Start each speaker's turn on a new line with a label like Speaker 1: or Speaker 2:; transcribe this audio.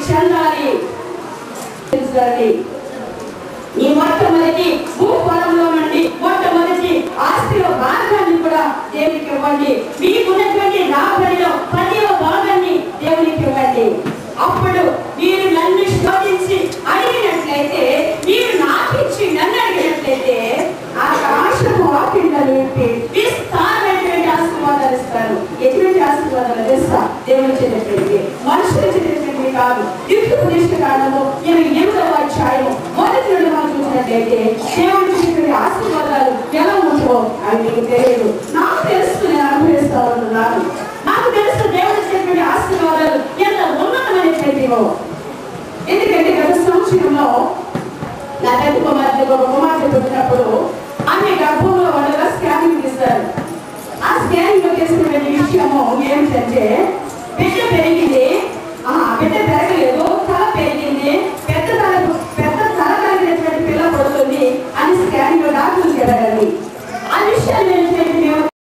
Speaker 1: చెందాలి. ఈ మొట్టమొదటి భూఫలంలో నుండి మొట్టమొదటి ఆస్తిలో భాగాన్ని కూడా దేవునికి ఇవ్వండి. మీకున్నటువంటి రాబడిలో 10వ భాగాన్ని దేవునికి ఇవ్వండి. అప్పుడు మీరు నన్ను శోధించి అడిగినట్లయితే, మీరు నాకిచ్చి నన్ను అడిగినట్లయితే ఆకాశపు వాకిండలు విప్పి విస్తారమైనటువంటి ఆశీర్వాదాలు ఇస్తాను. ఎటువంటి ఆశీర్వాదాలు తెలుసా? దేవుడు చెప్పేది, మనుషులు చెప్పేది కాదు. యుక్త కాలంలో 8వ అధ్యాయం మొదటి నుండి మనం చూసినట్లయితే దేవుడు చెప్పే ఆశీర్వాదాలు ఎలా ఉంటాయో అవి మీకు తెలియదు. నాకు తెలుసు, నేను అనుభవిస్తా ఉంటున్నాను. నాకు తెలుసు దేవుడు చెప్పే ఆశీర్వాదాలు ఎంత ఉన్నతమైనటువంటివో. ఎందుకంటే గత సంవత్సరంలో నా పెద్ద కుమార్తె పుట్టినప్పుడు ఆమె గర్భంలో వాళ్ళగా స్కానింగ్ తీస్తారు. ఆ స్కానింగ్ లో చేసినటువంటి విషయము ఏమిటంటే, బిడ్డ పెరిగింది, బిడ్డ పెరగలేదు, తల పెరిగింది, పెద్ద తల కలిగినటువంటి పిల్ల పడుతుంది అని స్కానింగ్ లో డాక్టర్లు చెప్పారండి. ఆ విషయాన్ని